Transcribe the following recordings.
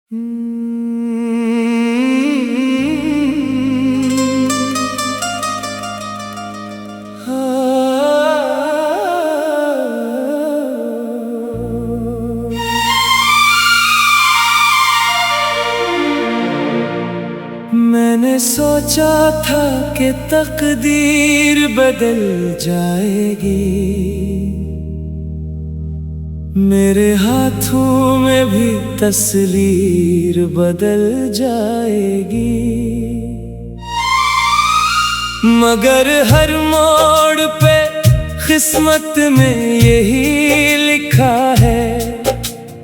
मैंने सोचा था कि तकदीर बदल जाएगी, मेरे हाथों में भी तस्वीर बदल जाएगी। मगर हर मोड़ पे किस्मत में यही लिखा है,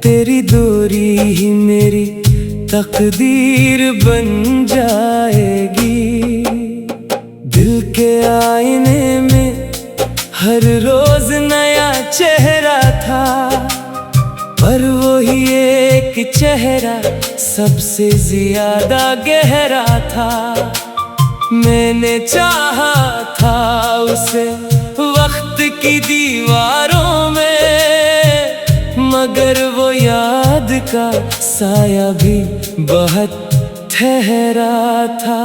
तेरी दूरी ही मेरी तकदीर बन जाएगी। दिल के आईने में हर रोज नया चेहरा था, पर वही एक चेहरा सबसे ज्यादा गहरा था। मैंने चाहा था उसे वक्त की दीवारों में, मगर वो याद का साया भी बहुत ठहरा था।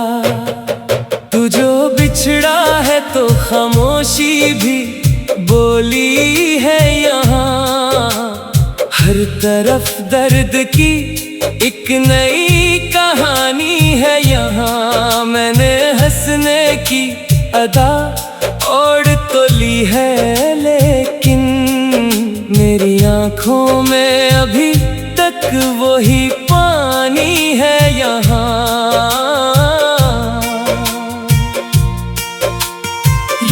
तू जो बिछड़ा है तो खामोशी भी बोली है यहाँ, हर तरफ दर्द की एक नई कहानी है यहाँ। मैंने हंसने की अदा ओढ़ तो ली है, लेकिन मेरी आँखों में अभी तक वही पानी है यहाँ।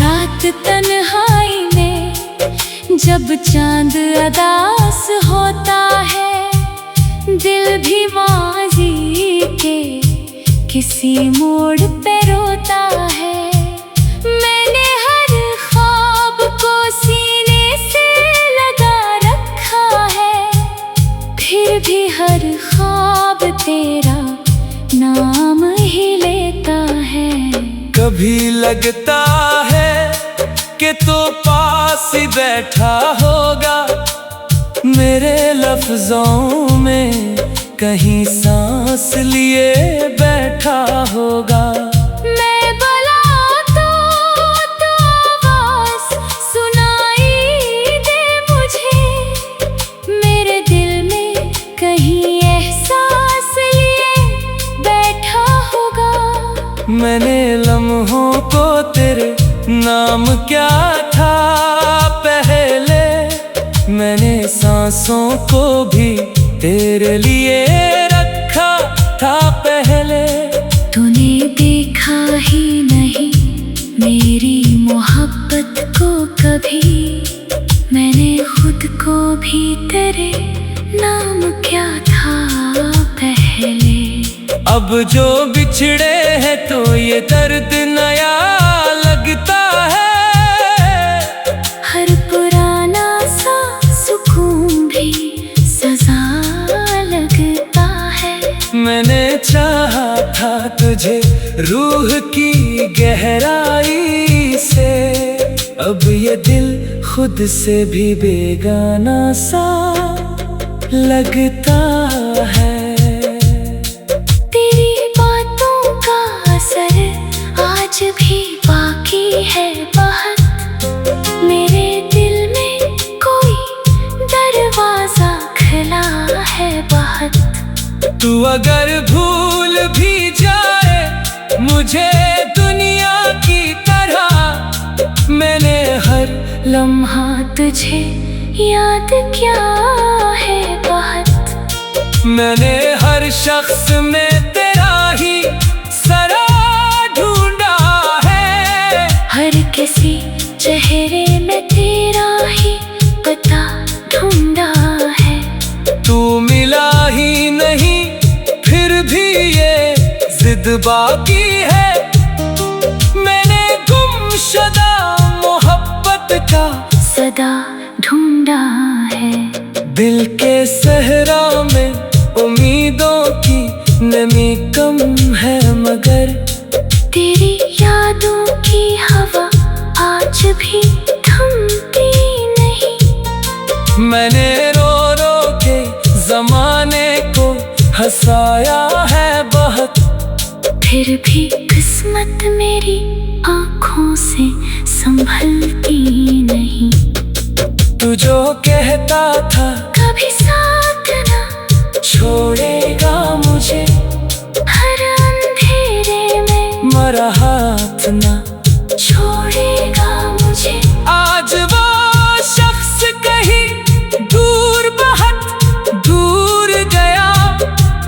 रात तन्हाई में जब चांद अदास होता है, दिल भी माज़ी के किसी मोड़ पे रोता है। मैंने हर ख्वाब को सीने से लगा रखा है, फिर भी हर ख्वाब तेरा नाम ही लेता है। कभी लगता है कि तो पास ही बैठा होगा, मेरे लफ्जों में कहीं सांस लिए बैठा होगा। मैं बुलाऊं तो आवाज सुनाई दे मुझे, मेरे दिल में कहीं एहसास लिए बैठा होगा। मैंने लम्हों को तेरे नाम क्या था पहले, मैंने सांसों को भी तेरे लिए रखा था पहले। तूने देखा ही नहीं मेरी मोहब्बत को कभी, मैंने खुद को भी तेरे नाम क्या था पहले। अब जो बिछड़े हैं तो ये दर्द नया लगता है, हर पुराना सा सुकून भी सजा लगता है। मैंने चाहा था तुझे रूह की गहराई से, अब ये दिल खुद से भी बेगाना सा लगता है। तेरी बातों का असर आज भी बाकी है बहुत, मेरे दिल में कोई दरवाजा खुला है बहुत। तू अगर भूल भी जाए मुझे दुनिया की तरह, मैंने हर लम्हा तुझे याद क्या है बहुत। मैंने हर शख्स में तेरा ही सरा ढूंढा है, हर किसी चेहरे में तेरा ही पता ढूंढा है। तू मिला ही नहीं फिर भी ये जिद बाकी है, मैंने गुमशुदा मोहब्बत का सदा ढूंढा है। दिल के सहरा में उम्मीदों की नमी कम है, मगर तेरी यादों की हवा आज भी थमती नहीं। मैंने रो रो के जमाने को हंसाया है बहुत, फिर भी किस्मत मेरी आँखों से संभलती नहीं। तू जो कहता था कभी साथ ना छोड़ेगा मुझे, हर अंधेरे में मरा हाथ ना छोड़ेगा मुझे। आज वो शख्स कहीं दूर, बहुत दूर गया।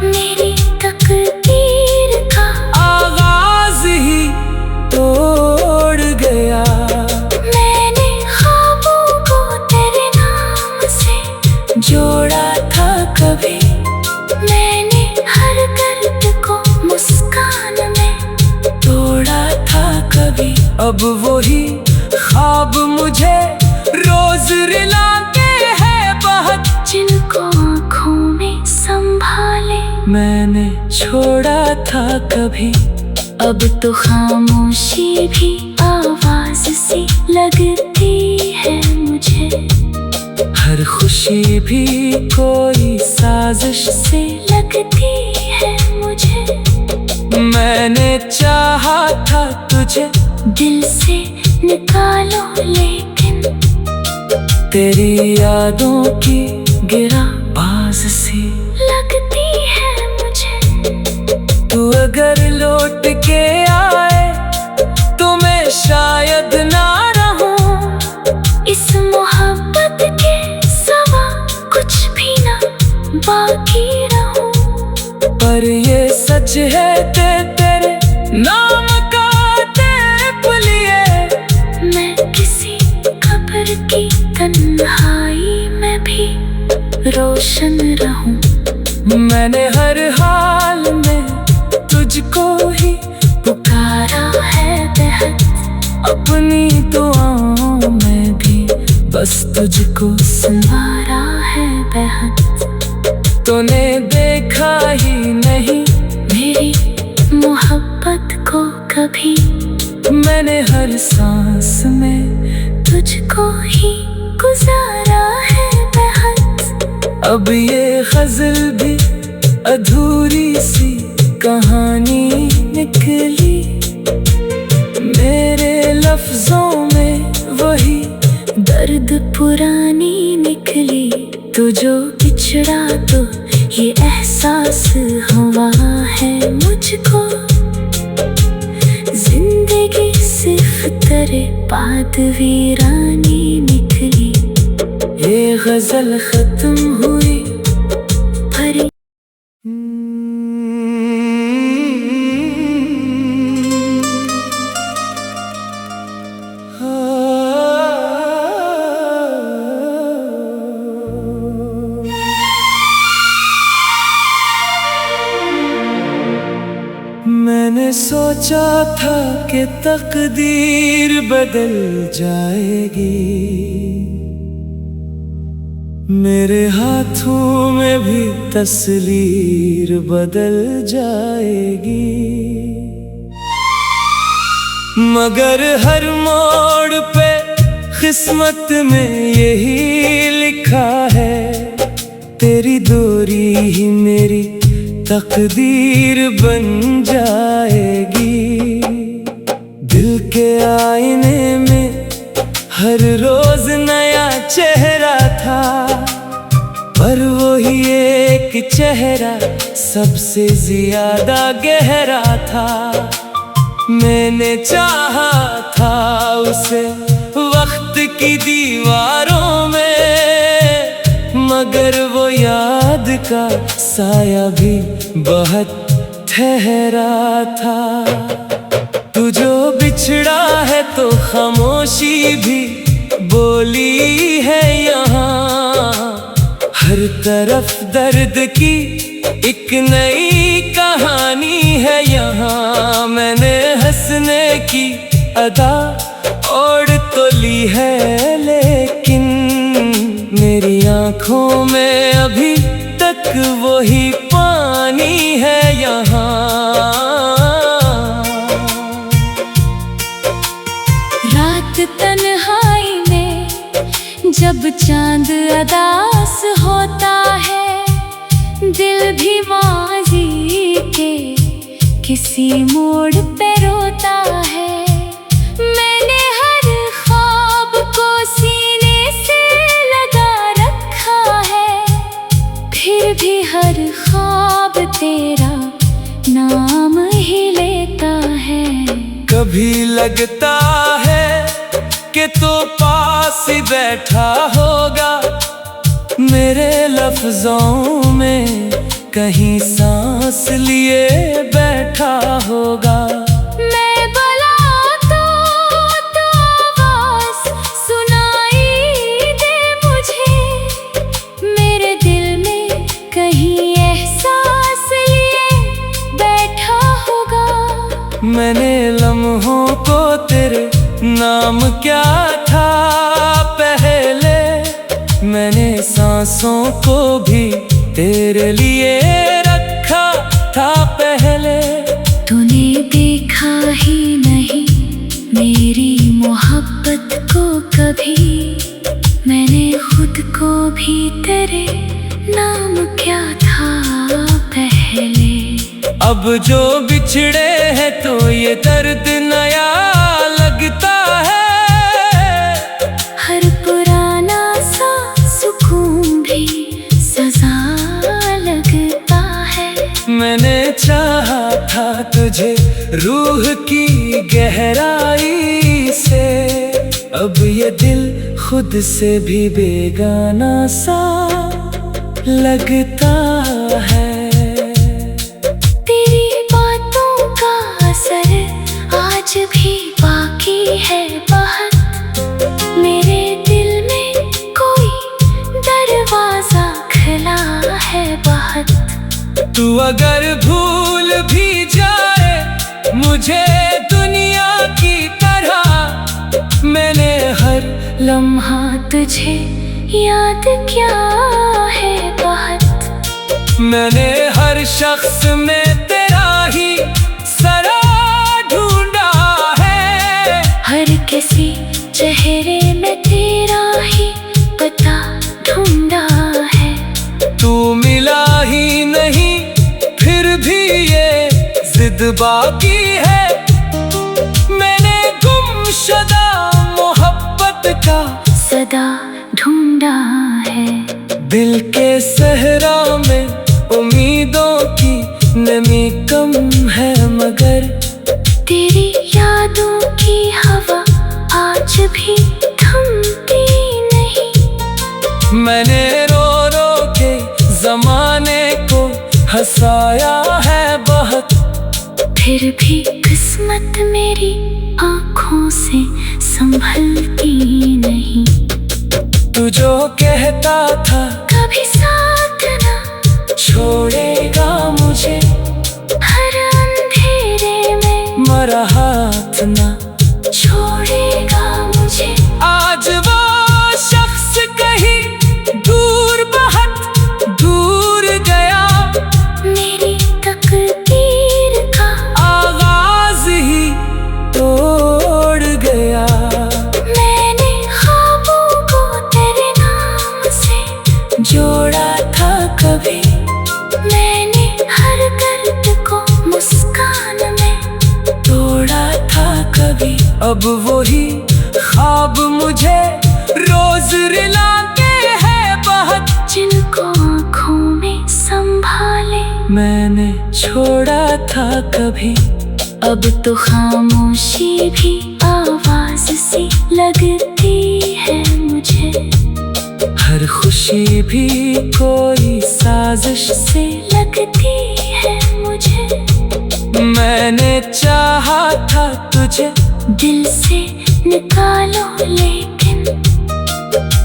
मेरी तकदीर का आगाज ही तोड़ गया। मैंने ख्वाबों को तेरे नाम से जोड़ा था कभी, मैंने हर दर्द को मुस्कान में तोड़ा था कभी। अब वही ख्वाब मुझे रोज रुलाते हैं बहुत, जिनको आँखों में संभाले मैंने छोड़ा था कभी। अब तो खामोशी भी आवाज सी लगती है मुझे। हर खुशी भी कोई साजिश से लगती है मुझे। मैंने चाहा था तुझे दिल से निकालो लेकिन तेरी यादों की गिरा बाज सी लगती है मुझे। तू अगर लौट के आए तो मैं शायद ना रहूं। इस मोहब्बत के सिवा कुछ भी ना बाकी रहूं। पर ये सच है तेरे नाम का तेरे लिए, मैं किसी कब्र की तन्हाई में भी रोशन रहूं। मैंने हर हाल में तुझको ही पुकारा है बेहद, अपनी दुआओं में भी बस तुझको संवारा है बेहद। तूने देखा ही नहीं मेरी मोहब्बत को कभी, मैंने हर सांस में तुझको ही गुजारा है बेहद। अब ये गजल भी अधूरी सी कहानी निकली। मेरे लफ्जों में वही दर्द पुरानी निकली। तू जो बिछड़ा तो ये एहसास हुआ है मुझको। जिंदगी सिर्फ तेरे बाद वीरानी निकली। ये गजल खत्म हुई पर मैंने सोचा था कि तकदीर बदल जाएगी, मेरे हाथों में भी तस्वीर बदल जाएगी। मगर हर मोड़ पे किस्मत में यही लिखा है, तेरी दूरी ही मेरी तकदीर बन जाएगी। दिल के आईने में हर रोज नया चेहरा था, पर वही एक चेहरा सबसे ज्यादा गहरा था। मैंने चाहा था उसे वक्त की दीवारों में, मगर वो याद का साया भी बहुत ठहरा था। तू जो बिछड़ा है तो खामोशी भी बोली है यहाँ। हर तरफ दर्द की एक नई कहानी है यहाँ। मैंने हंसने की अदा ओढ़ तो ली है, लेकिन मेरी आँखों में अभी तक वही पानी है यहाँ। रात तन्हाई में जब चांद अदास होता है, दिल भी माजी के किसी मोड़ पे रोता है। मैंने हर ख्वाब को सीने से लगा रखा है, फिर भी हर ख्वाब तेरा नाम ही लेता है। कभी लगता है कि तो पास ही बैठा होगा, मेरे लफ्जों में कहीं सांस लिए बैठा होगा। मैं बुलाऊं तो आवाज सुनाई दे मुझे, मेरे दिल में कहीं एहसास लिए बैठा होगा। मैंने लम्हों को तेरे नाम क्या था पहले, मैंने सांसों को भी तेरे लिए रखा था पहले। तूने देखा ही नहीं मेरी मोहब्बत को कभी, मैंने खुद को भी तेरे नाम क्या था पहले। अब जो बिछड़े हैं तो ये दर्द नया लगता है, हर पुराना सा सुकून भी सजा लगता है। मैंने चाहा था तुझे रूह की गहराई से, अब ये दिल खुद से भी बेगाना सा लगता है। तेरी बातों का असर आज भी बाकी है बहुत, मेरे दिल में कोई दरवाजा खुला है बहुत। तू अगर भूल भी जाए मुझे दुनिया की तरह, मैंने हर लम्हा तुझे याद क्या है बहुत। मैंने हर शख्स में तेरा ही सरा ढूंढा है, हर किसी चेहरे में तेरा ही पता ढूंढा है। तू मिला ही नहीं फिर भी ये जिद बाकी है, मैंने गुमशुदा मोहब्बत का सदा ढूंढा है। दिल के सहरा में उम्मीदों की नमी कम है, मगर तेरी यादों की हवा आज भी थमती नहीं। मैंने रो रो के जमाने को हंसाया है बहुत, फिर भी किस्मत मेरी आँखों से संभलती नहीं। तू जो कहता था कभी साथ ना छोड़ेगा मुझे, हर अंधेरे में मरा हाथ ना छोड़ेगा मुझे। आज वो शख्स कहीं दूर बहुत दूर गया, मेरी तकदीर का आगाज ही तोड़ गया। मैंने ख्वाबों को तेरे नाम से जोड़ा था कभी, मैंने हर दर्द को मुस्कान में तोड़ा था कभी। अब वही ख्वाब मुझे रोज रुलाते हैं बहुत, जिनको आँखों में संभाले मैंने छोड़ा था कभी। अब तो खामोशी भी आवाज सी लगती है मुझे, हर खुशी भी कोई साजिश से लगती है मुझे। मैंने चाहा था तुझे दिल से निकालो लेकिन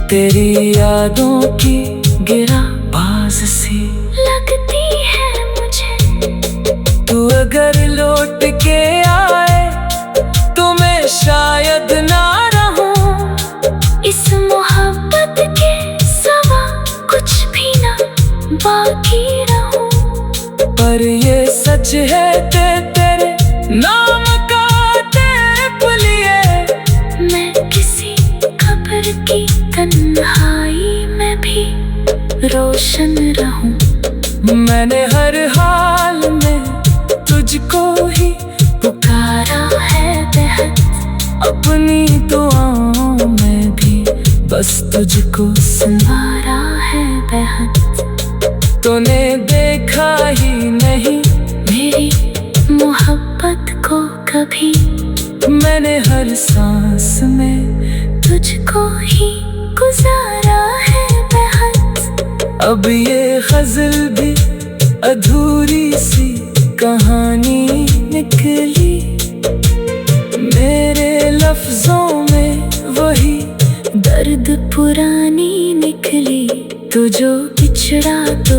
तेरी यादों की गिरा बाज सी लगती है मुझे। तू अगर लौट के आए तो मैं शायद ना रहूं, इस मोहब्बत के सवा कुछ भी ना बाकी रहूं। पर ये सच है तेरे नाम का तेरे लिए, मैं किसी खबर की तन्हाई में भी रोशन रहूं। मैंने हर हाल में तुझको ही पुकारा है बेहद, अपनी दुआओं में भी बस तुझको संवारा है बेहद। तूने देखा ही नहीं मेरी मोहब्बत को कभी, मैंने हर सांस में तुझको ही गुजारा है बेहद। अब ये गजल भी अधूरी सी कहानी निकली, मेरे लफ्जों में वही दर्द पुरानी निकली। तू जो बिछड़ा तो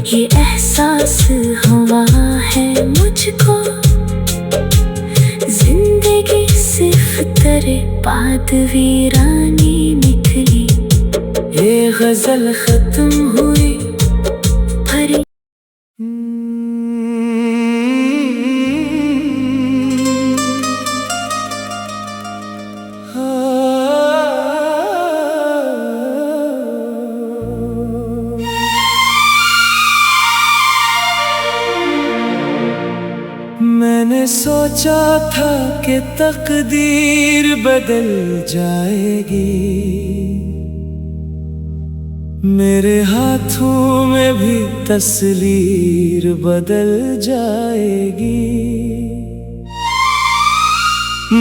ये एहसास हुआ है मुझको, जिंदगी सिर्फ तेरे बाद वीरानी निकली। ये गजल खत्म हुई भरी मैंने सोचा था कि तकदीर बदल जाएगी, मेरे हाथों में भी तस्वीर बदल जाएगी।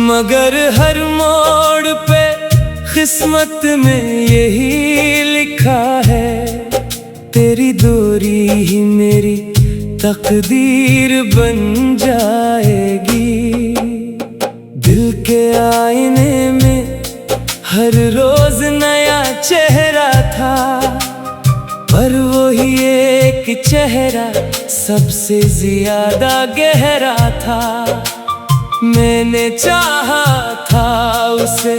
मगर हर मोड़ पे किस्मत में यही लिखा है, तेरी दूरी ही मेरी तकदीर बन जाएगी। दिल के आईने में हर रोज नया चेहरा था, पर वही एक चेहरा सबसे ज्यादा गहरा था। मैंने चाहा था उसे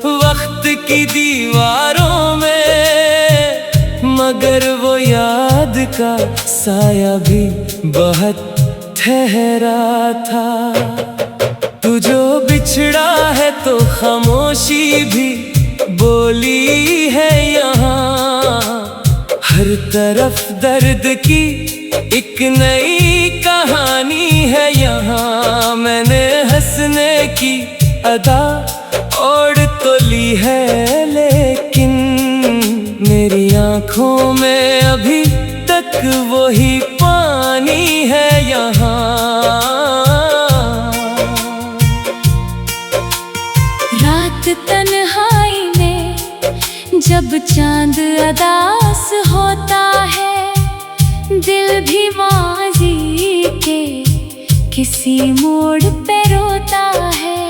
वक्त की दीवारों में, मगर वो याद का साया भी बहुत ठहरा था। तू जो बिछड़ा है तो खामोशी भी बोली है यहाँ, हर तरफ दर्द की एक नई कहानी है यहाँ। मैंने हंसने की अदा ओढ़ तो ली है, लेकिन मेरी आँखों में अभी तक वही पानी है यहाँ। रात तन्हाई में जब चांद अदास होता है, दिल भी माजी के किसी मोड़ पे रोता है।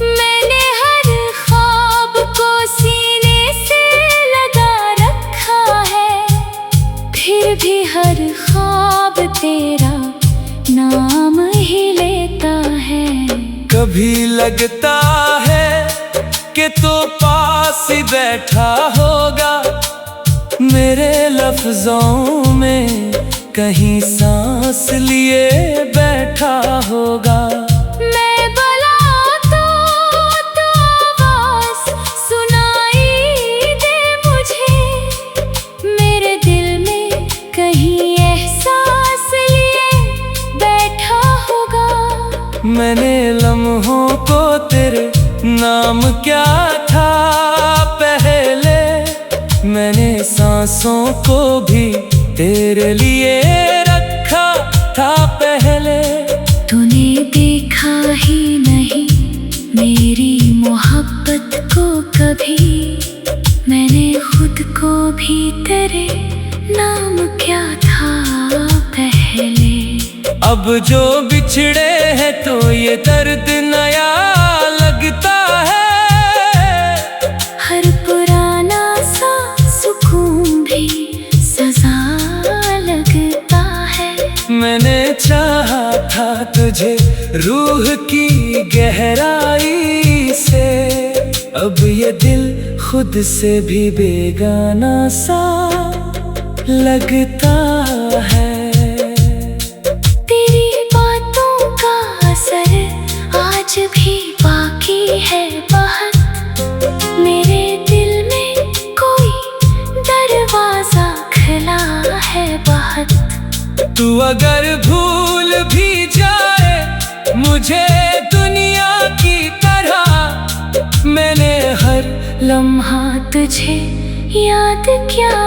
मैंने हर ख्वाब को सीने से लगा रखा है, फिर भी हर ख्वाब तेरा नाम ही लेता है। कभी लगता है कि तो पास ही बैठा होगा, मेरे लफ्जों में कहीं सांस लिए बैठा होगा। मैं बुलाऊं तो आवाज सुनाई दे मुझे, मेरे दिल में कहीं एहसास लिए बैठा होगा। मैंने लम्हों को तेरे नाम क्या था पहले, मैंने सांसों को भी तेरे लिए रखा था पहले। तूने देखा ही नहीं मेरी मोहब्बत को कभी, मैंने खुद को भी तेरे नाम क्या था पहले। अब जो बिछड़े हैं तो ये दर्द नया लगता है, हर पुराना सा सुकून भी सजा लगता है। मैंने चाहा था तुझे रूह की गहराई से, अब ये दिल खुद से भी बेगाना सा लगता है। तेरी बातों का असर आज भी बाकी है बहुत, मेरे दिल में कोई दरवाजा खुला है बहुत। अगर भूल भी जाए मुझे दुनिया की तरह, मैंने हर लम्हा तुझे याद क्या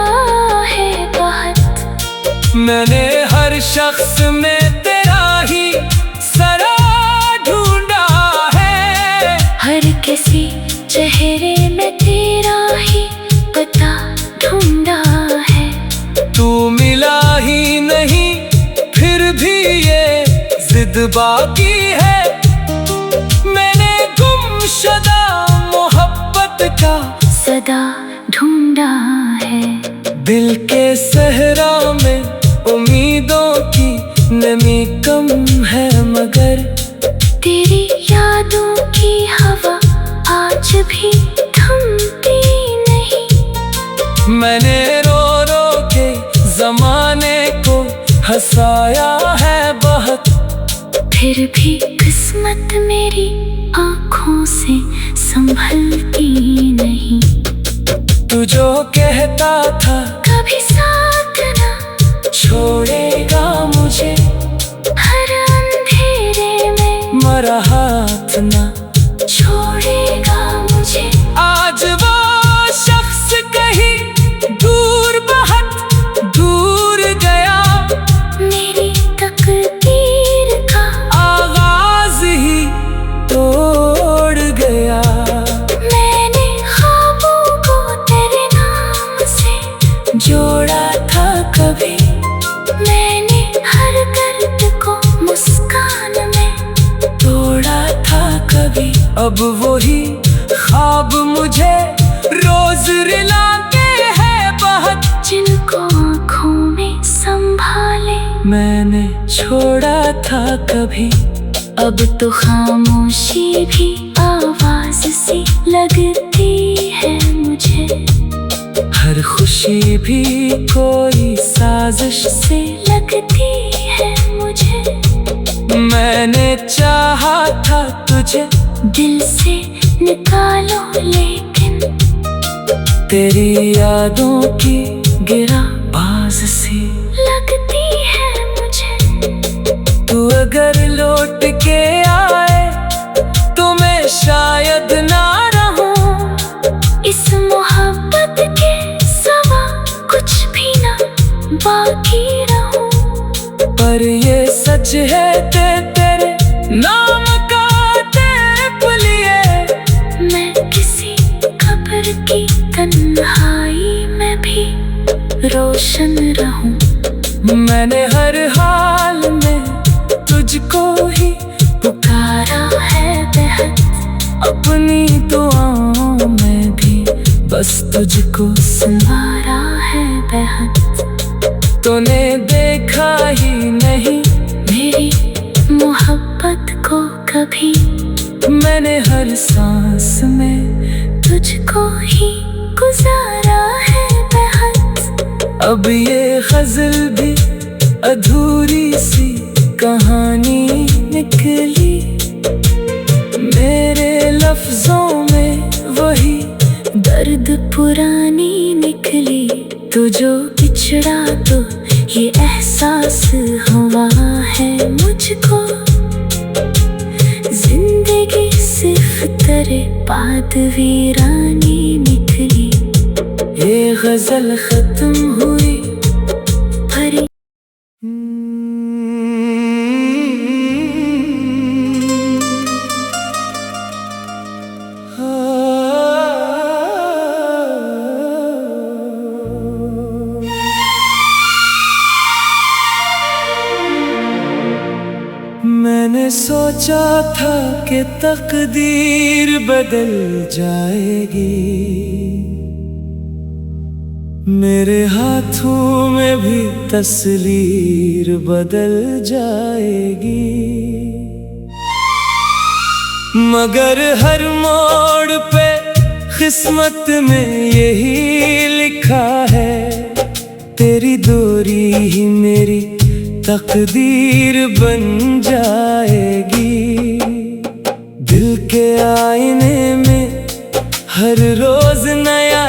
है बहुत। मैंने हर शख्स में तेरा ही सरा ढूंढा है, हर किसी चेहरे में तेरा ही पता ढूंढा है। तू मिला ही नहीं फिर भी ये जिद बाकी है, मैंने गुमशुदा मोहब्बत का सदा ढूंढा है। दिल के सहरा में उम्मीदों की नमी कम है, मगर तेरी यादों की हवा आज भी थमती नहीं। मैंने रो रो के जमाने को हंसाया है बहुत, फिर भी किस्मत मेरी आँखों से संभलती नहीं। तू जो कहता था कभी साथ ना छोड़ेगा मुझे, हर अंधेरे में मरा हाथ ना छोड़ेगा मुझे। आज वो शख्स कहीं दूर, बहुत दूर गया, मेरी तकदीर का आगाज ही तोड़ गया। मैंने ख्वाबों को तेरे नाम से जोड़ा था कभी, मैंने हर दर्द को मुस्कान में तोड़ा था कभी, अब वही ख्वाब मुझे रोज रुलाते हैं बहुत। जिनको आँखों में संभाले मैंने छोड़ा था कभी, अब तो खामोशी भी आवाज सी लगती है मुझे। हर खुशी भी कोई साजिश से लगती है मुझे। मैंने चाहा था तुझे दिल से निकालो लेकिन तेरी यादों की गिरा बाज सी लगती है मुझे। तू अगर लौट के आए तो मैं शायद ना रहूं, इस मोहब्बत के सिवा कुछ भी ना बाकी रहूं। पर ये सच है तेरे नाम का तेरे लिए, मैं किसी कब्र की तन्हाई में भी रोशन रहूं। मैंने हर हाल में तुझको ही पुकारा है बेहद, अपनी दुआओं में भी बस तुझको संवारा है बेहद। तूने देखा ही नहीं मेरी मोहब्बत को कभी, मैंने हर सांस में तुझको ही गुजारा है बेहद। अब ये गजल भी अधूरी सी कहानी निकली, मेरे लफ्जों में वही दर्द पुरानी निकली। तू जो बिछड़ा तो ये एहसास हुआ है मुझको, जिंदगी सिर्फ तेरे बाद वीरानी निकली। ये गजल खत्म हुई भरी मैंने सोचा था कि तकदीर बदल जाएगी, मेरे हाथों में भी तस्वीर बदल जाएगी। मगर हर मोड़ पे किस्मत में यही लिखा है, तेरी दूरी ही मेरी तकदीर बन जाएगी। दिल के आईने में हर रोज नया